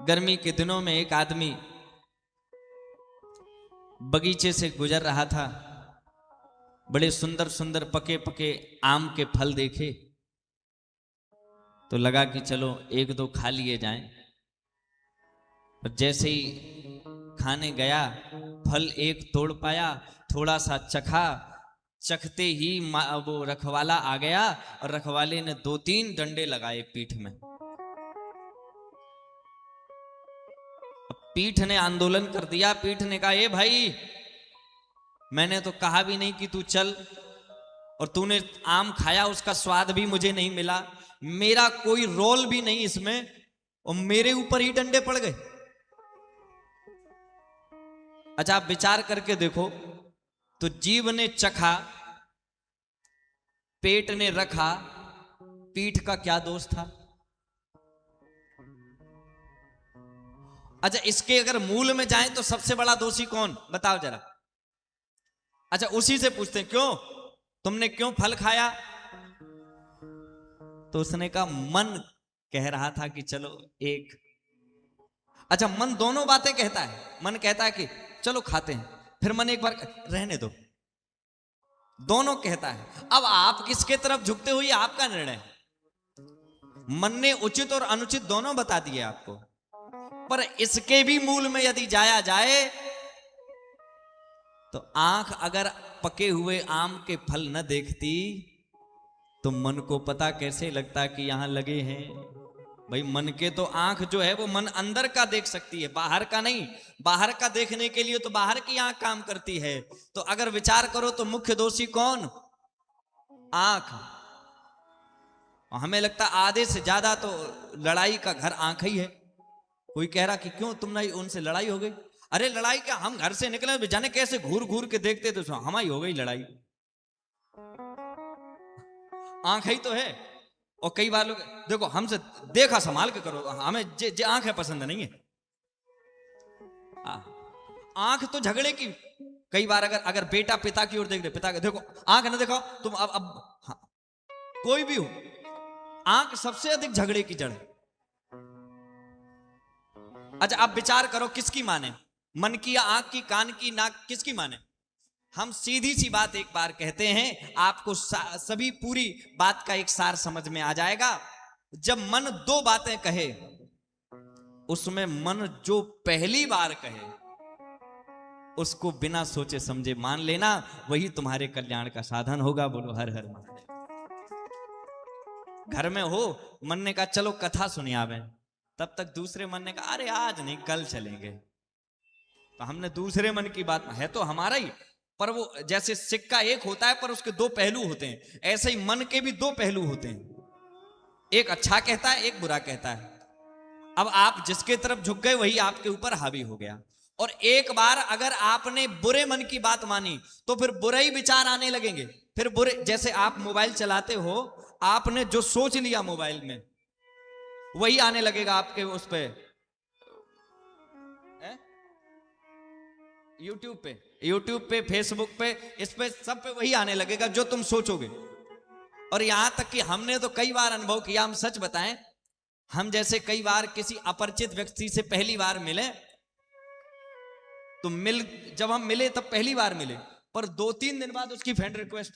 गर्मी के दिनों में एक आदमी बगीचे से गुजर रहा था। बड़े सुंदर सुंदर पके पके आम के फल देखे तो लगा कि चलो एक दो खा लिए जाएं। पर जैसे ही खाने गया, फल एक तोड़ पाया, थोड़ा सा चखा, चखते ही वो रखवाला आ गया और रखवाले ने 2-3 डंडे लगाए पीठ में। पीठ ने आंदोलन कर दिया। पीठ ने कहा, ए भाई, मैंने तो कहा भी नहीं कि तू चल, और तूने आम खाया, उसका स्वाद भी मुझे नहीं मिला, मेरा कोई रोल भी नहीं इसमें, और मेरे ऊपर ही डंडे पड़ गए। अच्छा, आप विचार करके देखो तो जीव ने चखा, पेट ने रखा, पीठ का क्या दोष था? अच्छा, इसके अगर मूल में जाएं तो सबसे बड़ा दोषी कौन, बताओ जरा। अच्छा, उसी से पूछते हैं, क्यों तुमने क्यों फल खाया? तो उसने कहा, मन कह रहा था कि चलो एक। अच्छा, मन दोनों बातें कहता है। मन कहता है कि चलो खाते हैं, फिर मन एक बार रहने दो, दोनों कहता है। अब आप किसके तरफ झुकते हो ये आपका निर्णय। मन ने उचित और अनुचित दोनों बता दिए आपको, पर इसके भी मूल में यदि जाया जाए तो आंख अगर पके हुए आम के फल न देखती तो मन को पता कैसे लगता कि यहां लगे हैं। भाई, मन के तो आंख जो है वो मन अंदर का देख सकती है, बाहर का नहीं। बाहर का देखने के लिए तो बाहर की आंख काम करती है। तो अगर विचार करो तो मुख्य दोषी कौन? आंख। हमें लगता आधे से ज्यादा तो लड़ाई का घर आंख ही है। कोई कह रहा कि क्यों तुम नहीं, उनसे लड़ाई हो गई? अरे लड़ाई क्या, हम घर से निकले जाने कैसे घूर घूर के देखते तो हमारी हो गई लड़ाई। आंख ही तो है। और कई बार लोग देखो, हमसे देखा संभाल के करो, हमें आंख है पसंद नहीं है। आंख तो झगड़े की। कई बार अगर बेटा पिता की ओर देख रहे, पिता के देखो, आंख ना दिखाओ तुम। अब हाँ, कोई भी हो, आंख सबसे अधिक झगड़े की जड़ है। अच्छा, आप विचार करो किसकी माने, मन की या आंख की, कान की, नाक, किसकी माने? हम सीधी सी बात एक बार कहते हैं, आपको सभी पूरी बात का एक सार समझ में आ जाएगा। जब मन दो बातें कहे, उसमें मन जो पहली बार कहे उसको बिना सोचे समझे मान लेना, वही तुम्हारे कल्याण का साधन होगा। बोलो हर हर महादेव। घर में हो, मन ने कहा चलो कथा सुनियावे, तब तक दूसरे मन ने कहा अरे आज नहीं कल चलेंगे। तो हमने दूसरे मन की बात, है तो हमारा ही, पर वो जैसे सिक्का एक होता है पर उसके दो पहलू होते हैं, ऐसे ही मन के भी दो पहलू होते हैं। एक अच्छा कहता है, एक बुरा कहता है। अब आप जिसके तरफ झुक गए वही आपके ऊपर हावी हो गया। और एक बार अगर आपने बुरे मन की बात मानी तो फिर बुरे ही विचार आने लगेंगे। फिर बुरे, जैसे आप मोबाइल चलाते हो, आपने जो सोच लिया मोबाइल में वही आने लगेगा आपके उस पे, यूट्यूब पे, फेसबुक पे, इस पे सब पे वही आने लगेगा जो तुम सोचोगे। और यहां तक कि हमने तो कई बार अनुभव किया, हम सच बताएं, हम जैसे कई बार किसी अपरिचित व्यक्ति से पहली बार मिले तो जब हम मिले तब पहली बार मिले, पर 2-3 दिन बाद उसकी फ्रेंड रिक्वेस्ट,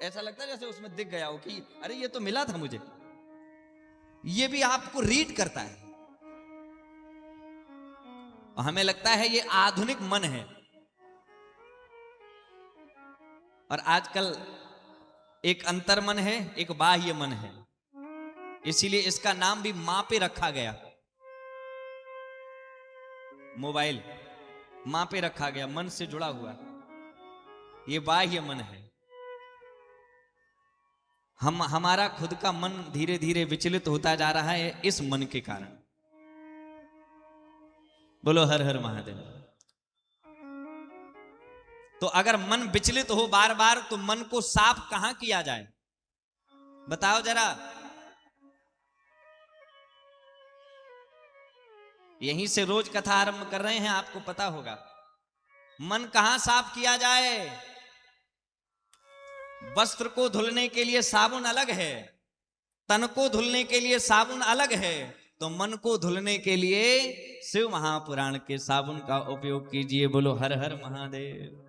ऐसा लगता है जैसे उसमें दिख गया हो कि अरे ये तो मिला था मुझे। ये भी आपको रीड करता है। हमें लगता है ये आधुनिक मन है। और आजकल एक अंतर मन है, एक बाह्य मन है, इसीलिए इसका नाम भी मां पे रखा गया। मोबाइल मां पे रखा गया, मन से जुड़ा हुआ, ये बाह्य मन है। हमारा खुद का मन धीरे धीरे विचलित होता जा रहा है इस मन के कारण। बोलो हर हर महादेव। तो अगर मन विचलित हो बार बार तो मन को साफ कहां किया जाए, बताओ जरा। यहीं से रोज कथा आरंभ कर रहे हैं, आपको पता होगा। मन कहां साफ किया जाए? वस्त्र को धुलने के लिए साबुन अलग है, तन को धुलने के लिए साबुन अलग है, तो मन को धुलने के लिए शिव महापुराण के साबुन का उपयोग कीजिए। बोलो हर हर महादेव।